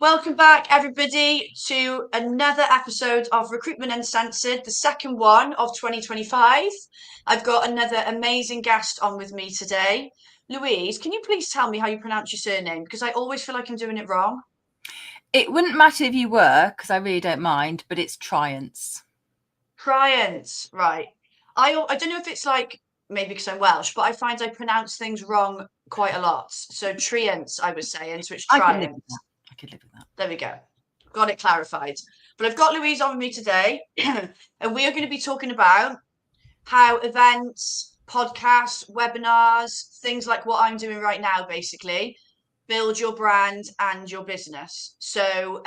Welcome back, everybody, to another episode of Recruitment Uncensored, the second one of 2025. I've got another amazing guest on with me today. Louise, can you please tell me how you pronounce your surname? Because I always feel like I'm doing it wrong. It wouldn't matter if you were, because I really don't mind, but it's Triance. Triance, right. I don't know if it's like, maybe because I'm Welsh, but I find I pronounce things wrong quite a lot. So Triance, I was saying, so it's I could live with Triance. that. I could live with that. There we go. Got it clarified. But I've got Louise on with me today, and we are going to be talking about how events, podcasts, webinars, things like what I'm doing right now, basically, build your brand and your business. So,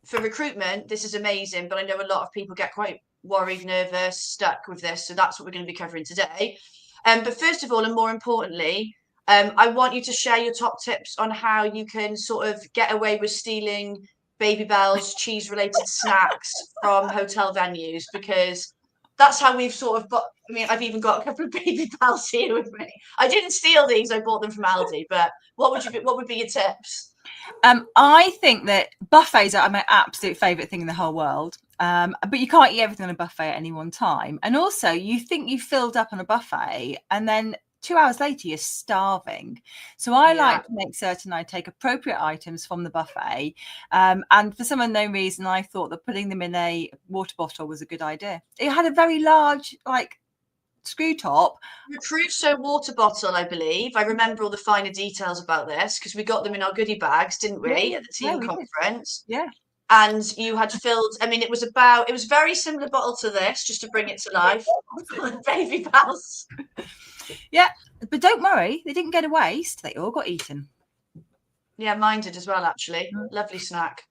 for recruitment, this is amazing, but I know a lot of people get quite worried, nervous, stuck with this. So that's what we're going to be covering today. But first of all, and more importantly, I want you to share your top tips on how you can sort of get away with stealing Baby Bell's cheese-related snacks from hotel venues, because that's how we've sort of got. I mean, I've even got a couple of Baby Bells here with me. I didn't steal these; I bought them from Aldi. But what would be your tips? I think that buffets are my absolute favourite thing in the whole world. But you can't eat everything on a buffet at any one time. And also, you think you've filled up on a buffet, and then 2 hours later, you're starving. So I like to make certain I take appropriate items from the buffet. And for some unknown reason, I thought that putting them in a water bottle was a good idea. It had a very large, screw top. Crusoe water bottle, I believe. I remember all the finer details about this because we got them in our goodie bags, didn't we, at the team conference? Yeah. And you had filled, I mean, it was a very similar bottle to this, just to bring it to life. Baby Bells. Yeah, but don't worry, they didn't get a waste. They all got eaten. Yeah, mine did as well, actually. Lovely snack.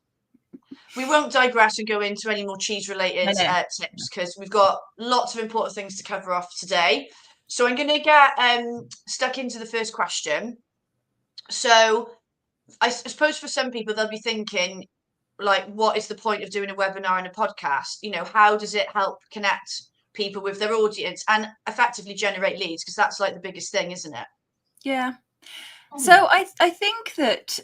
We won't digress and go into any more cheese-related tips because we've got lots of important things to cover off today. So I'm going to get stuck into the first question. So I suppose for some people, they'll be thinking, like, what is the point of doing a webinar and a podcast? You know, how does it help connect people with their audience and effectively generate leads? Because that's like the biggest thing, isn't it? Yeah. So I think that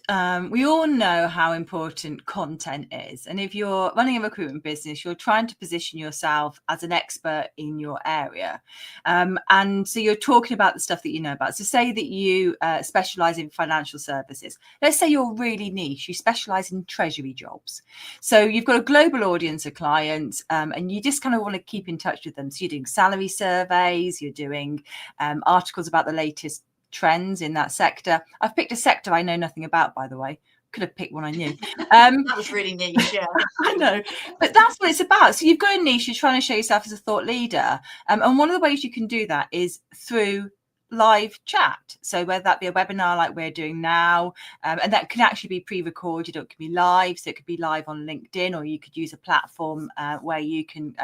we all know how important content is. And if you're running a recruitment business, you're trying to position yourself as an expert in your area. And so you're talking about the stuff that you know about. So say that you specialize in financial services. Let's say you're really niche. You specialize in treasury jobs. So you've got a global audience of clients and you just kind of want to keep in touch with them. So you're doing salary surveys, you're doing articles about the latest trends in that sector. I've picked a sector I know nothing about, by the way. Could have picked one I knew. That was really niche, yeah. I know, but that's what it's about. So you've got a niche, you're trying to show yourself as a thought leader. And one of the ways you can do that is through live chat. So whether that be a webinar like we're doing now, and that can actually be pre-recorded, or it could be live. So it could be live on LinkedIn, or you could use a platform where you can,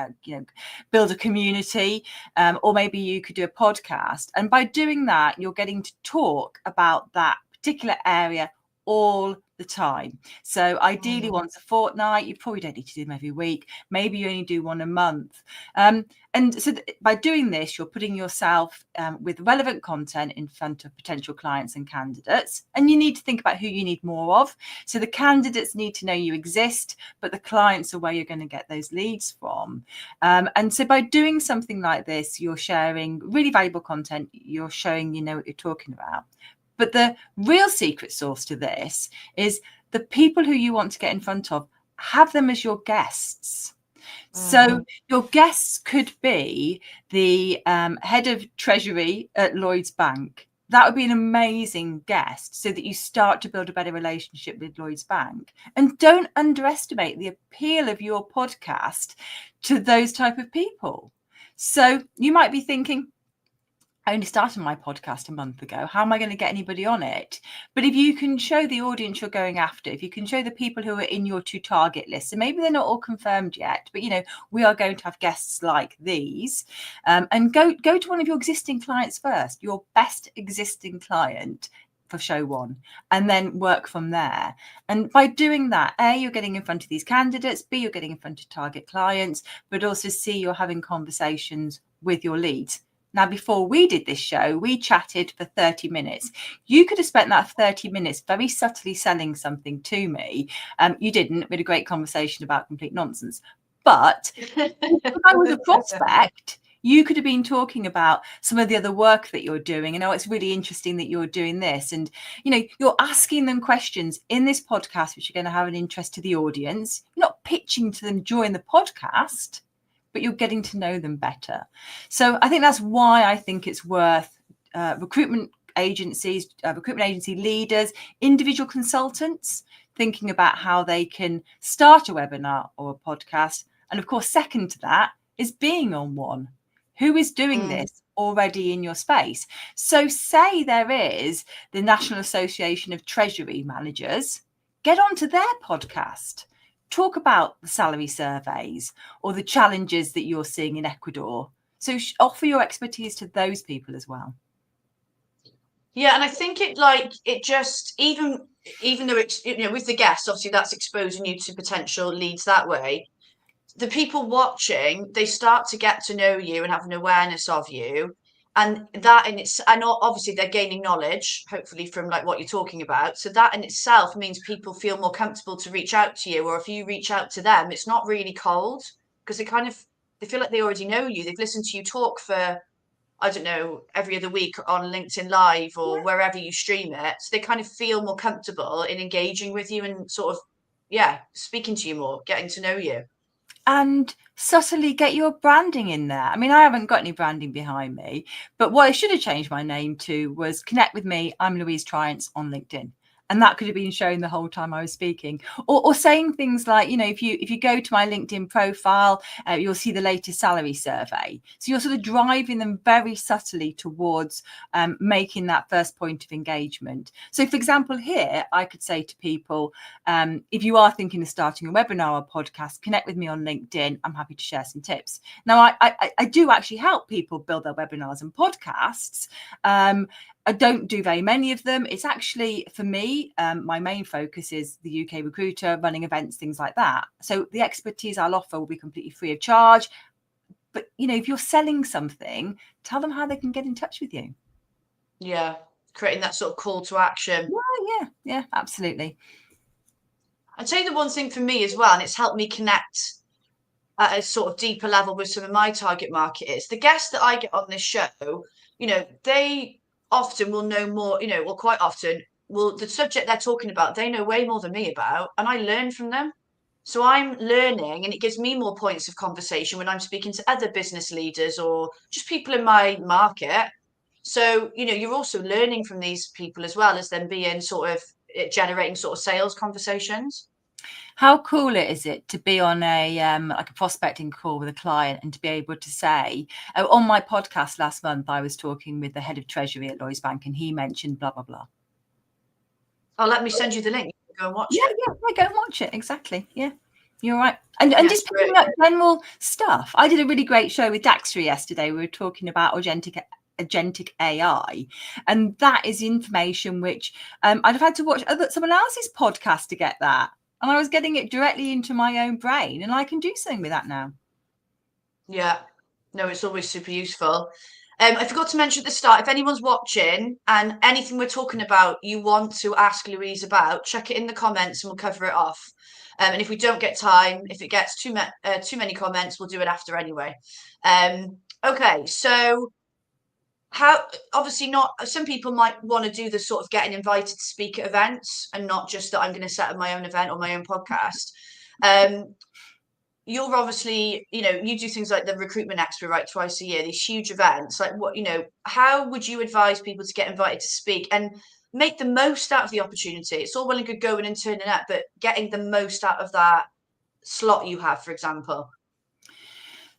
build a community, or maybe you could do a podcast. And by doing that, you're getting to talk about that particular area all the time. So ideally once a fortnight. You probably don't need to do them every week. Maybe you only do one a month. And so by doing this, you're putting yourself with relevant content in front of potential clients and candidates. And you need to think about who you need more of. So the candidates need to know you exist, but the clients are where you're going to get those leads from. And so by doing something like this, you're sharing really valuable content. You're showing you know what you're talking about. But the real secret sauce to this is the people who you want to get in front of, have them as your guests. So your guests could be the head of treasury at Lloyds Bank. That would be an amazing guest, so that you start to build a better relationship with Lloyds Bank. And don't underestimate the appeal of your podcast to those type of people. So you might be thinking, I only started my podcast a month ago. How am I going to get anybody on it? But if you can show the audience you're going after, if you can show the people who are in your to target list, and maybe they're not all confirmed yet, but we are going to have guests like these, and go to one of your existing clients first, your best existing client for show one, and then work from there. And by doing that, A, you're getting in front of these candidates, B, you're getting in front of target clients, but also C, you're having conversations with your leads. Now, before we did this show, we chatted for 30 minutes. You could have spent that 30 minutes very subtly selling something to me. You didn't. We had a great conversation about complete nonsense. But if I was a prospect, you could have been talking about some of the other work that you're doing. And, oh, it's really interesting that you're doing this. And, you're asking them questions in this podcast, which are going to have an interest to the audience. You're not pitching to them during the podcast, but you're getting to know them better. So I think that's why I think it's worth recruitment agencies, recruitment agency leaders, individual consultants thinking about how they can start a webinar or a podcast. And of course, second to that is being on one. Who is doing this already in your space? So say there is the National Association of Treasury Managers, get onto their podcast. Talk about the salary surveys or the challenges that you're seeing in Ecuador. So offer your expertise to those people as well. Yeah, and I think it just even though it's with the guests, obviously that's exposing you to potential leads that way. The people watching, they start to get to know you and have an awareness of you, and that in it's, and obviously they're gaining knowledge, hopefully from like what you're talking about. So that in itself means people feel more comfortable to reach out to you, or if you reach out to them, it's not really cold, because they feel like they already know you. They've listened to you talk for, I don't know, every other week on LinkedIn Live or wherever you stream it. So they kind of feel more comfortable in engaging with you and sort of, speaking to you more, getting to know you. And subtly get your branding in there. I mean, I haven't got any branding behind me, but what I should have changed my name to was Connect with Me. I'm Louise Triance on LinkedIn. And that could have been shown the whole time I was speaking, or saying things like, if you go to my LinkedIn profile, you'll see the latest salary survey. So you're sort of driving them very subtly towards making that first point of engagement. So, for example, here, I could say to people, if you are thinking of starting a webinar or podcast, connect with me on LinkedIn. I'm happy to share some tips. Now, I do actually help people build their webinars and podcasts. I don't do very many of them. It's actually, for me, my main focus is the UK recruiter, running events, things like that. So the expertise I'll offer will be completely free of charge. But, if you're selling something, tell them how they can get in touch with you. Yeah, creating that sort of call to action. Yeah, absolutely. I'd say the one thing for me as well, and it's helped me connect at a sort of deeper level with some of my target market, is the guests that I get on this show, they often will know more, well, quite often will, the subject they're talking about, they know way more than me about, and I learn from them. So I'm learning, and it gives me more points of conversation when I'm speaking to other business leaders or just people in my market. So, you're also learning from these people as well as them being sort of generating sort of sales conversations. How cool is it to be on a like a prospecting call with a client and to be able to say, on my podcast last month, I was talking with the head of treasury at Lloyds Bank and he mentioned blah, blah, blah. Oh, let me send you the link. Go and watch it. Yeah, go and watch it. Exactly. Yeah, you're right. And just picking up general stuff. I did a really great show with Daxter yesterday. We were talking about agentic AI, and that is information which I'd have had to watch someone else's podcast to get that. And I was getting it directly into my own brain, and I can do something with that now. Yeah, no, it's always super useful. I forgot to mention at the start, if anyone's watching and anything we're talking about you want to ask Louise about, check it in the comments and we'll cover it off. And if we don't get time, if it gets too many comments, we'll do it after anyway. Okay, so how, obviously not, some people might want to do the sort of getting invited to speak at events and not just that I'm going to set up my own event or my own podcast. You're obviously, you do things like the Recruitment Expo, right, twice a year, these huge events. Like what, how would you advise people to get invited to speak and make the most out of the opportunity? It's all well and good going and turning up, but getting the most out of that slot you have, for example.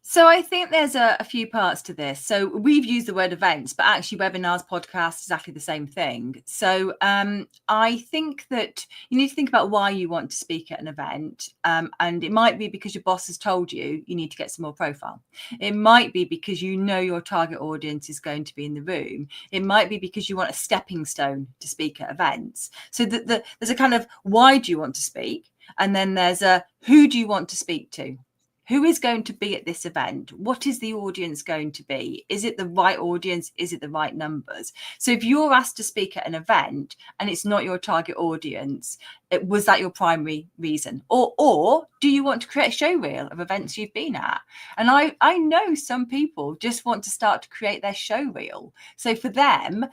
So I think there's a few parts to this. So we've used the word events, but actually webinars, podcasts, exactly the same thing. So I think that you need to think about why you want to speak at an event. And it might be because your boss has told you need to get some more profile. It might be because your target audience is going to be in the room. It might be because you want a stepping stone to speak at events. So there's a kind of why do you want to speak? And then there's a who do you want to speak to? Who is going to be at this event? What is the audience going to be? Is it the right audience? Is it the right numbers? So if you're asked to speak at an event and it's not your target audience, was that your primary reason? Or do you want to create a show reel of events you've been at? And I know some people just want to start to create their show reel. So for them,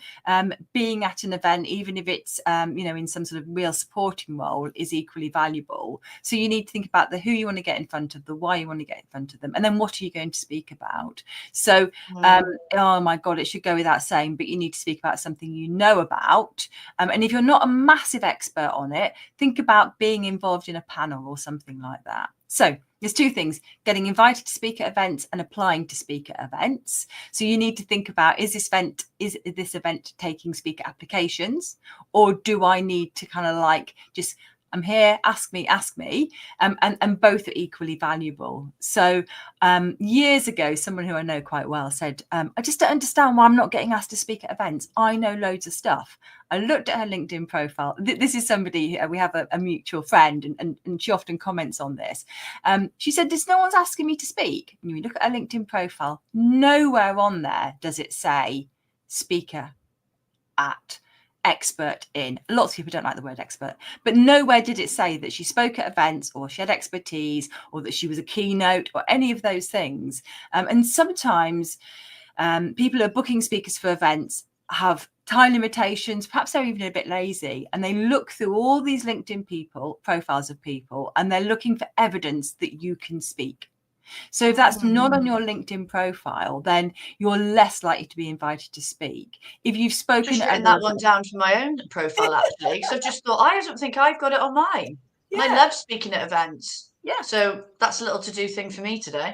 being at an event, even if it's in some sort of real supporting role, is equally valuable. So you need to think about the who you want to get in front of, the why you want to get in front of them, and then what are you going to speak about. So oh my god, it should go without saying, but you need to speak about something you know about, and if you're not a massive expert on it, think about being involved in a panel or something like that. So there's two things: getting invited to speak at events and applying to speak at events. So you need to think about, is this event taking speaker applications, or do I need to kind of like just, I'm here, ask me, and both are equally valuable. So years ago, someone who I know quite well said, I just don't understand why I'm not getting asked to speak at events. I know loads of stuff. I looked at her LinkedIn profile. This is somebody, we have a mutual friend, and she often comments on this. She said, no one's asking me to speak. And you look at her LinkedIn profile, nowhere on there does it say speaker at, expert in. Lots of people don't like the word expert, but nowhere did it say that she spoke at events, or she had expertise, or that she was a keynote, or any of those things. And sometimes people who are booking speakers for events have time limitations, perhaps they're even a bit lazy, and they look through all these LinkedIn profiles of people, and they're looking for evidence that you can speak. So if that's not on your LinkedIn profile, then you're less likely to be invited to speak. If you've spoken, just written that one down for my own profile, actually, because I've just thought, I don't think I've got it on mine. Yeah. And I love speaking at events. Yeah. So that's a little to-do thing for me today.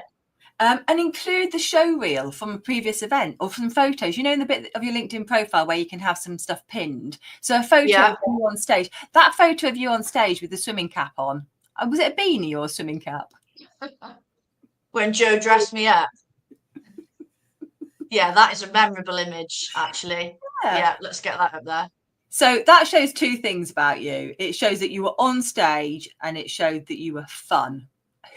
And include the show reel from a previous event, or from photos, in the bit of your LinkedIn profile where you can have some stuff pinned. So a photo of you on stage, that photo of you on stage with the swimming cap on, was it a beanie or a swimming cap? When Joe dressed me up. Yeah, that is a memorable image, actually. Yeah, let's get that up there. So that shows two things about you. It shows that you were on stage, and it showed that you were fun.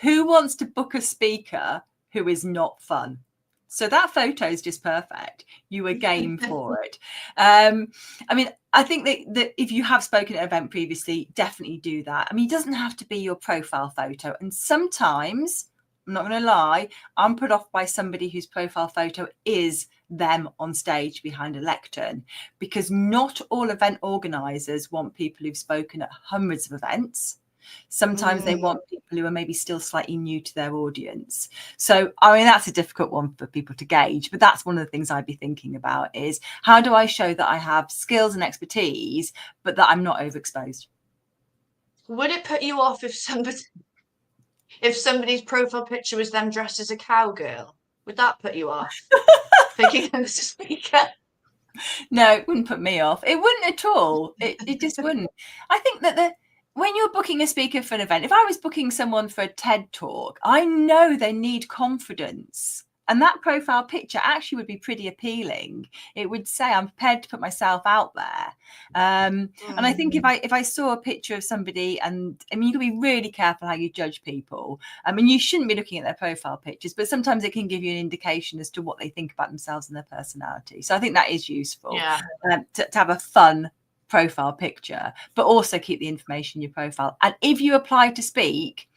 Who wants to book a speaker who is not fun? So that photo is just perfect. You were game for it. I think that if you have spoken at an event previously, definitely do that. It doesn't have to be your profile photo. And sometimes, I'm not going to lie, I'm put off by somebody whose profile photo is them on stage behind a lectern, because not all event organisers want people who've spoken at hundreds of events. Sometimes they want people who are maybe still slightly new to their audience. So, that's a difficult one for people to gauge, but that's one of the things I'd be thinking about, is how do I show that I have skills and expertise, but that I'm not overexposed? Would it put you off if somebody's profile picture was them dressed as a cowgirl? Would that put you off? Picking them as a speaker? No, it wouldn't put me off. It wouldn't at all. It just wouldn't. I think that when you're booking a speaker for an event, if I was booking someone for a TED talk, I know they need confidence. And that profile picture actually would be pretty appealing. It would say, I'm prepared to put myself out there. And I think if I saw a picture of somebody, and you can be really careful how you judge people. You shouldn't be looking at their profile pictures, but sometimes it can give you an indication as to what they think about themselves and their personality. So I think that is useful, to have a fun profile picture, but also keep the information in your profile. And if you apply to speak,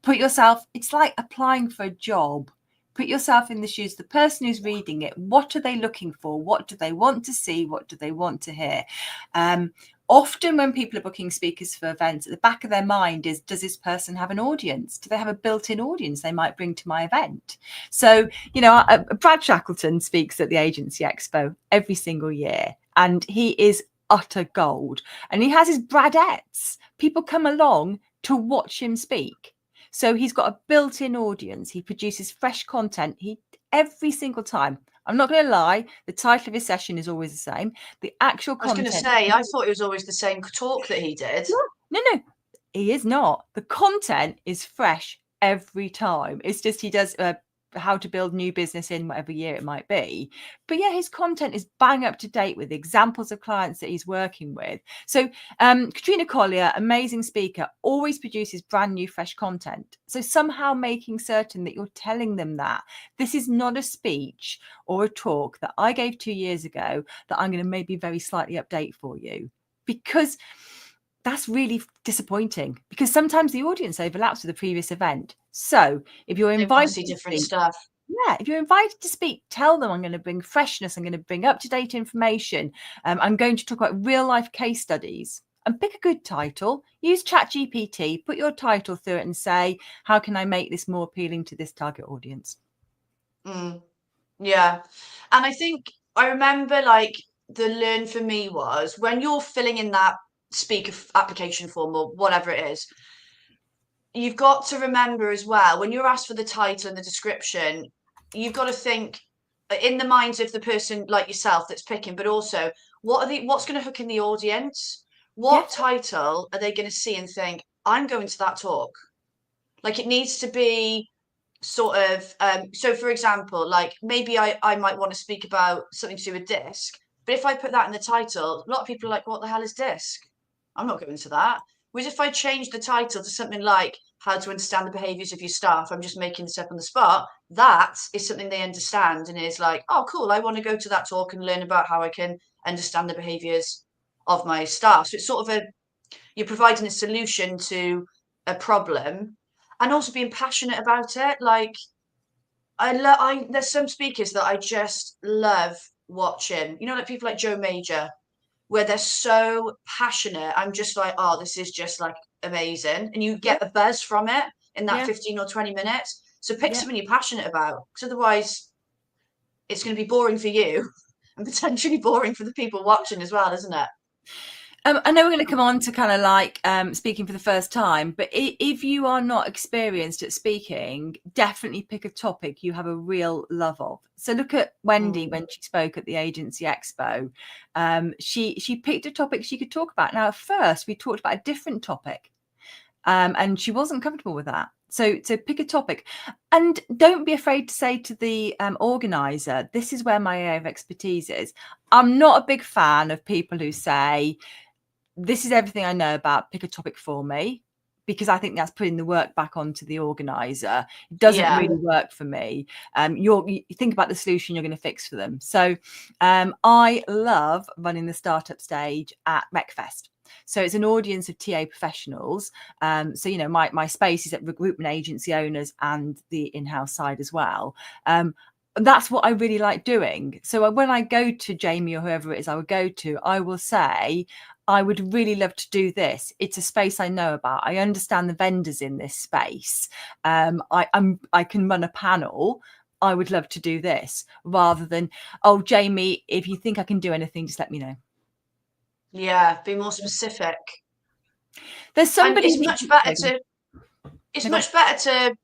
it's like applying for a job. Put yourself in the shoes of the person who's reading it. What are they looking for? What do they want to see? What do they want to hear? Often when people are booking speakers for events, at the back of their mind is, does this person have an audience? Do they have a built-in audience they might bring to my event? So, Brad Shackleton speaks at the Agency Expo every single year, and he is utter gold. And he has his Bradettes. People come along to watch him speak. So he's got a built-in audience. He produces fresh content every single time. I'm not going to lie, the title of his session is always the same. The actual content. I was going to say, I thought it was always the same talk that he did. No, he is not. The content is fresh every time. It's just he does how to build new business in whatever year it might be. But yeah, his content is bang up to date with examples of clients that he's working with. So Katrina Collier, amazing speaker, always produces brand new, fresh content. So somehow making certain that you're telling them that this is not a speech or a talk that I gave 2 years ago that I'm going to maybe very slightly update for you, because that's really disappointing, because sometimes the audience overlaps with the previous event. So if you're They want to invited see to different speak, stuff. yeah, if you're invited to speak, tell them I'm going to bring freshness, I'm going to bring up-to-date information. I'm going to talk about real-life case studies, and pick a good title. Use ChatGPT, put your title through it and say, how can I make this more appealing to this target audience? Yeah. And I think I remember like the learn for me was when you're filling in that speaker application form or whatever it is, you've got to remember as well, when you're asked for the title and the description, you've got to think in the minds of the person like yourself that's picking, but also what's going to hook in the audience? Yeah, What title are they going to see and think, I'm going to that talk? Like it needs to be sort of so for example, like maybe I might want to speak about something to do with disc, but if I put that in the title, a lot of people are like, what the hell is disc? I'm not going to that. Whereas if I change the title to something like how to understand the behaviors of your staff, I'm just making this up on the spot, that is something they understand and is like, oh cool, I want to go to that talk and learn about how I can understand the behaviors of my staff. So it's sort of you're providing a solution to a problem and also being passionate about it. Like there's some speakers that I just love watching. You know, like people like Joe Major, where they're so passionate. I'm just like, oh, this is just like amazing, and you yeah, get a buzz from it in that yeah, 15 or 20 minutes. So pick yeah. something you're passionate about, because otherwise, it's going to be boring for you and potentially boring for the people watching as well, isn't it? I know we're going to come on to kind of like speaking for the first time, but if you are not experienced at speaking, definitely pick a topic you have a real love of. So look at Wendy when she spoke at the Agency Expo. She picked a topic she could talk about. Now, at first, we talked about a different topic, and she wasn't comfortable with that. So pick a topic, and don't be afraid to say to the organizer, this is where my area of expertise is. I'm not a big fan of people who say, this is everything I know about, pick a topic for me, because I think that's putting the work back onto the organizer. It doesn't really work for me. You think about the solution you're going to fix for them. So I love running the startup stage at RecFest. So it's an audience of TA professionals. So, you know, my space is at recruitment agency owners and the in-house side as well. That's what I really like doing. So when I go to Jamie or whoever it is I would go to, I will say, I would really love to do this. It's a space I know about. I understand the vendors in this space. I can run a panel. I would love to do this, rather than, oh, Jamie, if you think I can do anything, just let me know. Yeah, be more specific. There's And somebody. it's much better to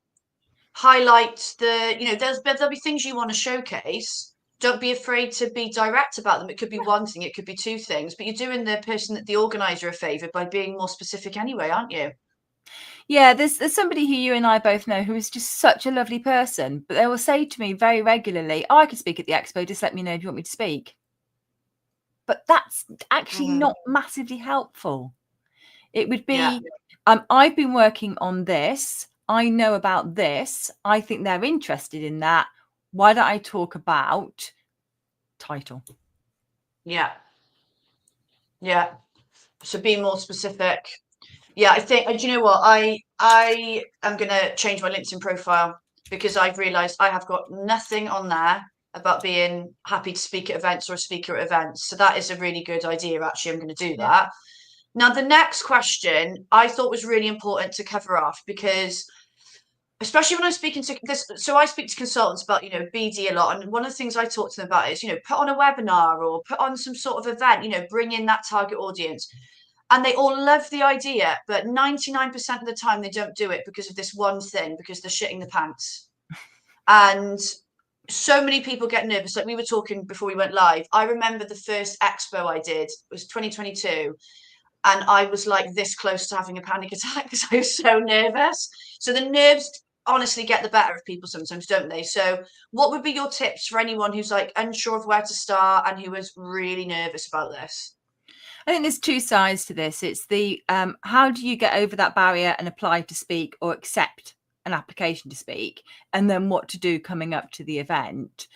highlight there'll be things you want to showcase. Don't be afraid to be direct about them. It could be one thing, it could be two things, but you're doing the organizer a favor by being more specific anyway, aren't you? Yeah, there's somebody who you and I both know who is just such a lovely person, but they will say to me very regularly, oh, I could speak at the expo, just let me know if you want me to speak. But that's actually not massively helpful. It would be, I've been working on this. I know about this. I think they're interested in that. Why don't I talk about title? Yeah. So be more specific. Yeah, I think, do you know what? I am gonna change my LinkedIn profile because I've realised I have got nothing on there about being happy to speak at events or a speaker at events. So that is a really good idea. Actually, I'm going to do that. Now, the next question I thought was really important to cover off, because especially when I'm speaking to this, so I speak to consultants about, BD a lot. And one of the things I talk to them about is, put on a webinar or put on some sort of event, bring in that target audience. And they all love the idea, but 99% of the time they don't do it because of this one thing, because they're shitting the pants. And so many people get nervous. Like we were talking before we went live. I remember the first expo I did was 2022. And I was like this close to having a panic attack because I was so nervous. So the nerves honestly get the better of people sometimes, don't they? So what would be your tips for anyone who's like unsure of where to start and who is really nervous about this? I think there's two sides to this. It's the how do you get over that barrier and apply to speak or accept an application to speak, and then what to do coming up to the event.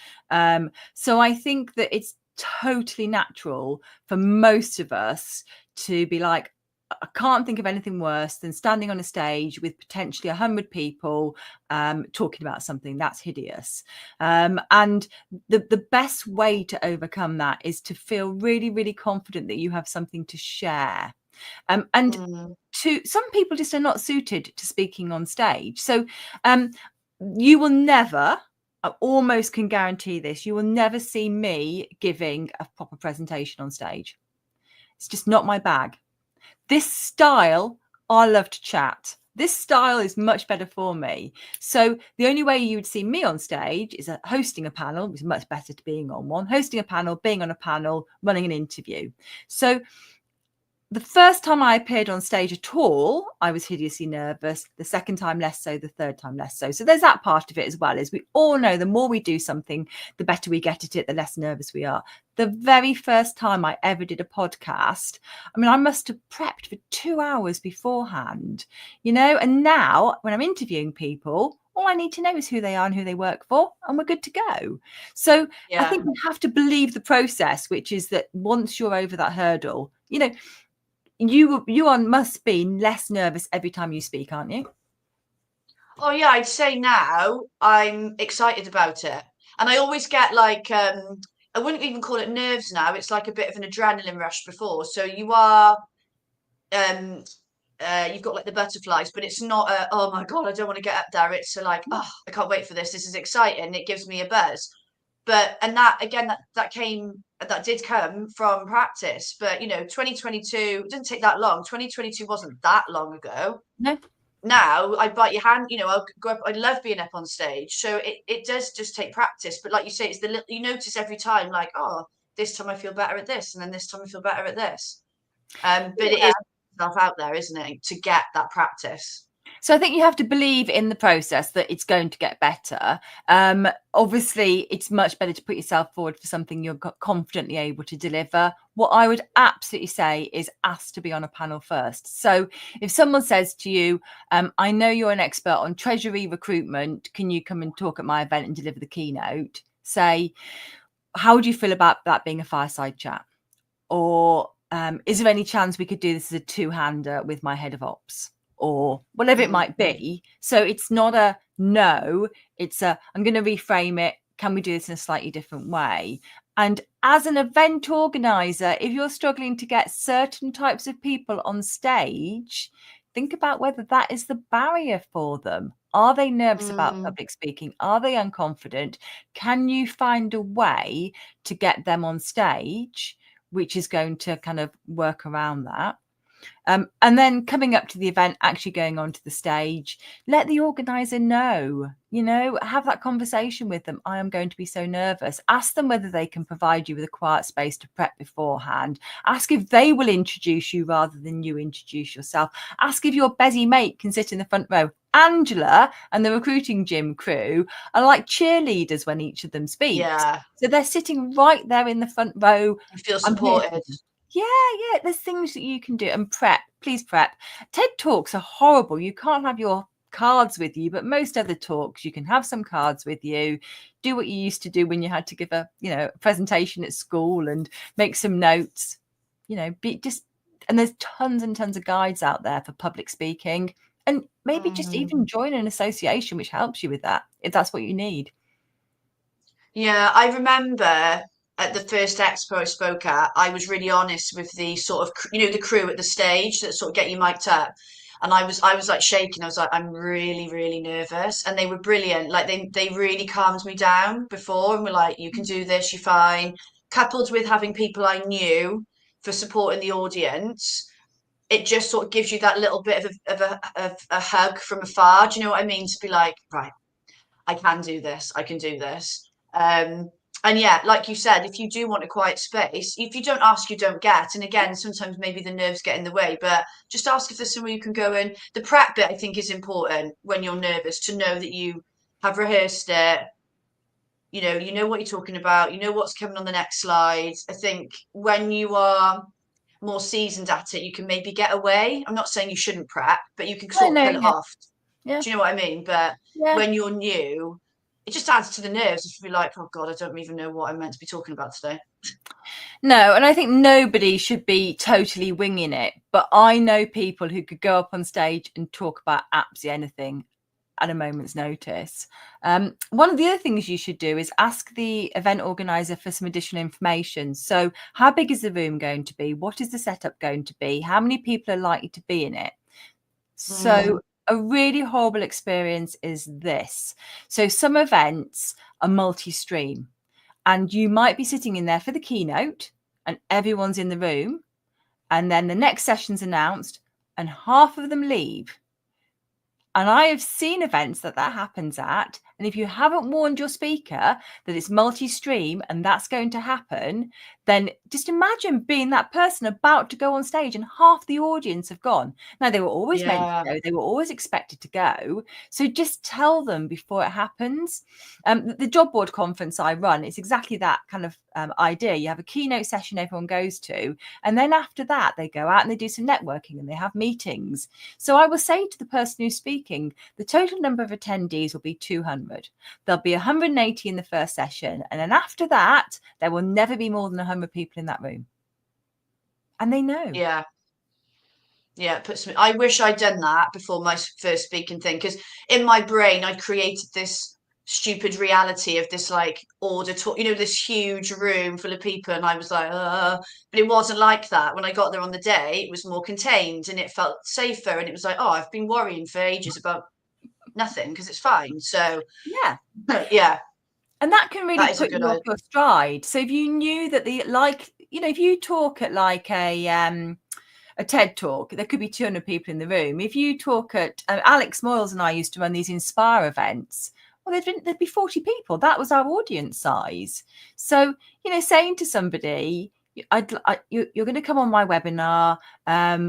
So I think that it's totally natural for most of us to be like, I can't think of anything worse than standing on a stage with potentially 100 people talking about something that's hideous. And the best way to overcome that is to feel really, really confident that you have something to share. And to some people just are not suited to speaking on stage. So you will never, I almost can guarantee this, you will never see me giving a proper presentation on stage. It's just not my bag. This style, I love to chat. This style is much better for me. So the only way you would see me on stage is hosting a panel, which is much better to being on one, hosting a panel, being on a panel, running an interview. So the first time I appeared on stage at all, I was hideously nervous. The second time, less so. The third time, less so. So there's that part of it as well, is we all know the more we do something, the better we get at it, the less nervous we are. The very first time I ever did a podcast, I mean, I must have prepped for 2 hours beforehand, and now when I'm interviewing people, all I need to know is who they are and who they work for, and we're good to go. So I think you have to believe the process, which is that once you're over that hurdle, you must be less nervous every time you speak, aren't you? Oh yeah, I'd say now I'm excited about it. And I always get like I wouldn't even call it nerves now. It's like a bit of an adrenaline rush before. So you are um you've got like the butterflies, but it's not a, oh my God, I don't want to get up there. It's a like, oh, I can't wait for this. This is exciting. It gives me a buzz. But and that again, that did come from practice. But 2022, it didn't take that long. 2022 wasn't that long ago. No. Now I bite your hand, I'll go up. I love being up on stage. So it does just take practice. But like you say, it's the little you notice every time, like, oh, this time I feel better at this, and then this time I feel better at this. But it is stuff out there, isn't it, to get that practice. So I think you have to believe in the process that it's going to get better. Obviously, it's much better to put yourself forward for something you're confidently able to deliver. What I would absolutely say is ask to be on a panel first. So if someone says to you, I know you're an expert on treasury recruitment, can you come and talk at my event and deliver the keynote? Say, how would you feel about that being a fireside chat? Or is there any chance we could do this as a two-hander with my head of ops? Or whatever it might be. So it's not a no, it's a, I'm going to reframe it. Can we do this in a slightly different way? And as an event organizer, if you're struggling to get certain types of people on stage, think about whether that is the barrier for them. Are they nervous about public speaking? Are they unconfident? Can you find a way to get them on stage, which is going to kind of work around that? And then coming up to the event, actually going onto the stage, let the organizer know, have that conversation with them. I am going to be so nervous. Ask them whether they can provide you with a quiet space to prep beforehand. Ask if they will introduce you rather than you introduce yourself. Ask if your busy mate can sit in the front row. Angela and the recruiting gym crew are like cheerleaders when each of them speaks. Yeah. So they're sitting right there in the front row. You feel supported. Yeah, there's things that you can do. And please prep. TED Talks are horrible. You can't have your cards with you, but most other talks, you can have some cards with you. Do what you used to do when you had to give a presentation at school and make some notes. And there's tons and tons of guides out there for public speaking. And maybe just even join an association which helps you with that, if that's what you need. Yeah, I remember at the first expo I spoke at, I was really honest with the sort of, the crew at the stage that sort of get you mic'd up. And I was like shaking. I was like, I'm really, really nervous. And they were brilliant. Like they really calmed me down before and were like, you can do this, you're fine. Coupled with having people I knew for supporting the audience, it just sort of gives you that little bit of a hug from afar. Do you know what I mean? To be like, right, I can do this. I can do this. And yeah, like you said, if you do want a quiet space, if you don't ask, you don't get. And again, sometimes maybe the nerves get in the way, but just ask if there's somewhere you can go in. The prep bit, I think, is important when you're nervous, to know that you have rehearsed it. You know what you're talking about. You know what's coming on the next slide. I think when you are more seasoned at it, you can maybe get away. I'm not saying you shouldn't prep, but you can I sort of know, pull it yeah, off. yeah, Do you know what I mean? But yeah. when you're new, it just adds to the nerves. If you're like, oh God, I don't even know what I'm meant to be talking about today. No, and I think nobody should be totally winging it. But I know people who could go up on stage and talk about absolutely anything at a moment's notice. One of the other things you should do is ask the event organizer for some additional information. So how big is the room going to be? What is the setup going to be? How many people are likely to be in it? So a really horrible experience is this. So some events are multi-stream, and you might be sitting in there for the keynote and everyone's in the room, and then the next session's announced and half of them leave. And I have seen events that happens at. And if you haven't warned your speaker that it's multi-stream and that's going to happen, then just imagine being that person about to go on stage and half the audience have gone. Now, they were always meant to go. They were always expected to go. So just tell them before it happens. The job board conference I run, it's exactly that kind of idea. You have a keynote session everyone goes to. And then after that, they go out and they do some networking and they have meetings. So I will say to the person who's speaking, the total number of attendees will be 200. There'll be 180 in the first session. And then after that, there will never be more than 100 people in that room. And they know. Yeah. Yeah, it puts me. I wish I'd done that before my first speaking thing, because in my brain I created this stupid reality of this like auditor, this huge room full of people, and I was like, but it wasn't like that. When I got there on the day, it was more contained and it felt safer, and it was like, oh, I've been worrying for ages about nothing because it's fine. So Yeah. yeah. And that can really That is a put good you off idea. your stride. So if you knew that if you talk at like a TED talk, there could be 200 people in the room. If you talk at Alex Moyles and I used to run these Inspire events, well, there'd be 40 people. That was our audience size. So, saying to somebody, you're going to come on my webinar.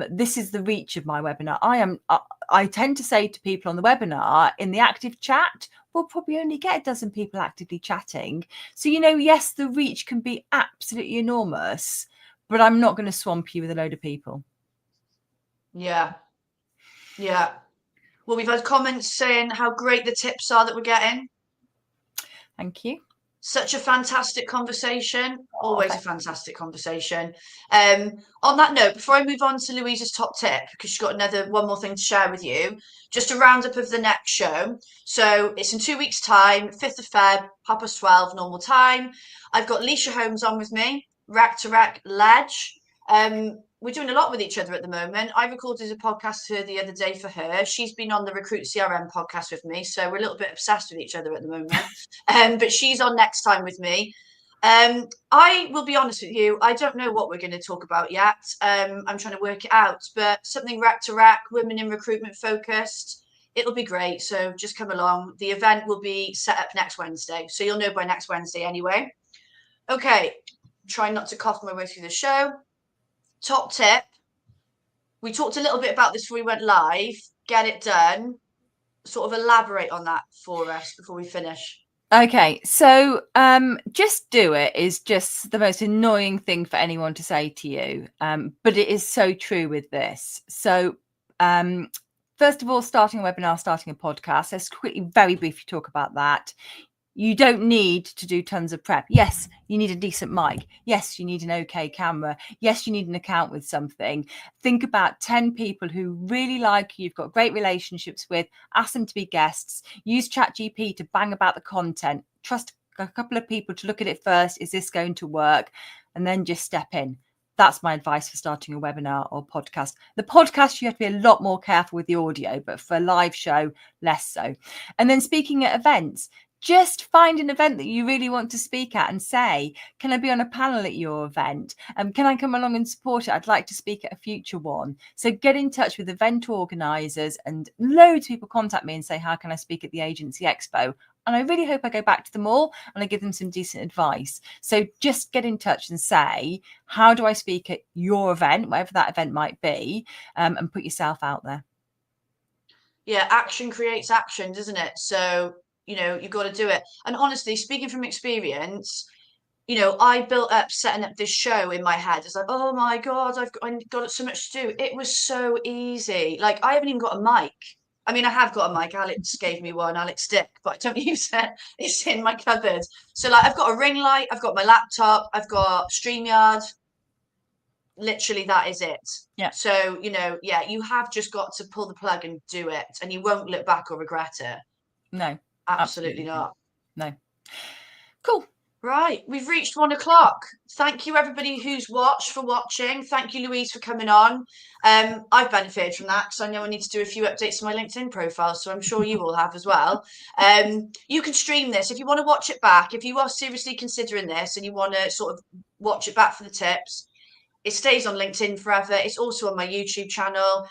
This is the reach of my webinar. I tend to say to people on the webinar, in the active chat, we'll probably only get a dozen people actively chatting. So, yes, the reach can be absolutely enormous, but I'm not going to swamp you with a load of people. Yeah. Yeah. Well, we've had comments saying how great the tips are that we're getting. Thank you. Such a fantastic conversation. Oh, Always a fantastic conversation. On that note, before I move on to Louisa's top tip, because she's got one more thing to share with you, just a roundup of the next show. So it's in 2 weeks' time, 5th of Feb, 12:30 normal time. I've got Leisha Holmes on with me, Rack to Rack Ledge. We're doing a lot with each other at the moment. I recorded a podcast her the other day for her. She's been on the Recruit CRM podcast with me, so we're a little bit obsessed with each other at the moment. But she's on next time with me. I will be honest with you, I don't know what we're going to talk about yet. I'm trying to work it out, but something rack to rack, women in recruitment focused. It'll be great. So just come along. The event will be set up next Wednesday. So you'll know by next Wednesday anyway. Okay. Try not to cough my way through the show. Top tip. We talked a little bit about this before we went live. Get it done. Sort of elaborate on that for us before we finish. Okay, so just do it is just the most annoying thing for anyone to say to you, but it is so true with this. So first of all, starting a webinar, starting a podcast, let's quickly, very briefly talk about that. You don't need to do tons of prep. Yes, you need a decent mic. Yes, you need an okay camera. Yes, you need an account with something. Think about 10 people who really like you, you've got great relationships with, ask them to be guests, use ChatGPT to bang about the content, trust a couple of people to look at it first. Is this going to work? And then just step in. That's my advice for starting a webinar or podcast. The podcast, you have to be a lot more careful with the audio, but for a live show, less so. And then speaking at events, just find an event that you really want to speak at and say, can I be on a panel at your event? Can I come along and support it? I'd like to speak at a future one. So get in touch with event organisers, and loads of people contact me and say, how can I speak at the Agency Expo? And I really hope I go back to them all and I give them some decent advice. So just get in touch and say, how do I speak at your event, whatever that event might be, and put yourself out there. Yeah, action creates action, doesn't it? So, you've got to do it. And honestly, speaking from experience, I built up setting up this show in my head. It's like, oh my God, I've got so much to do. It was so easy. Like, I haven't even got a mic. I mean, I have got a mic. Alex gave me one, Alex Stick, but I don't use it. It's in my cupboard. So, like, I've got a ring light, I've got my laptop, I've got StreamYard. Literally, that is it. Yeah. So, you have just got to pull the plug and do it, and you won't look back or regret it. No, Absolutely not. No. Cool. Right, we've reached 1 o'clock. Thank you, everybody who's watched, for watching. Thank you, Louise, for coming on. I've benefited from that because I know I need to do a few updates on my LinkedIn profile, so I'm sure you all have as well. You can stream this if you want to watch it back. If you are seriously considering this and you want to sort of watch it back for the tips, it stays on LinkedIn forever. It's also on my YouTube channel.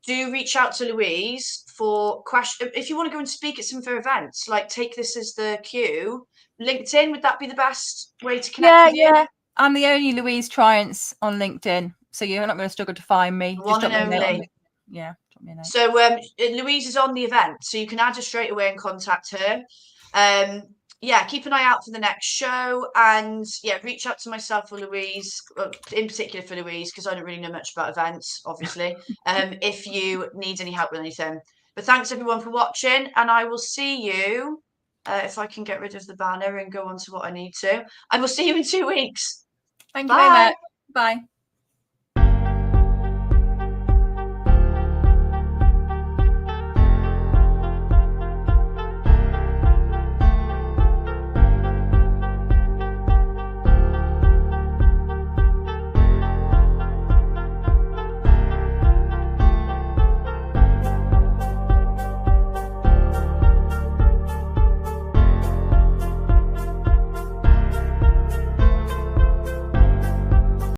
Do reach out to Louise for questions. If you want to go and speak at some of her events, like take this as the cue. LinkedIn, would that be the best way to connect with you? Yeah. I'm the only Louise Triance on LinkedIn, so you're not going to struggle to find me. One Just and only. Yeah, drop me a note. So Louise is on the event, so you can add her straight away and contact her. Yeah, keep an eye out for the next show, and yeah, reach out to myself or Louise, in particular for Louise, because I don't really know much about events, obviously, if you need any help with anything. But thanks everyone for watching, and I will see you, if I can get rid of the banner and go on to what I need to. I will see you in 2 weeks. Thank you very much. Bye.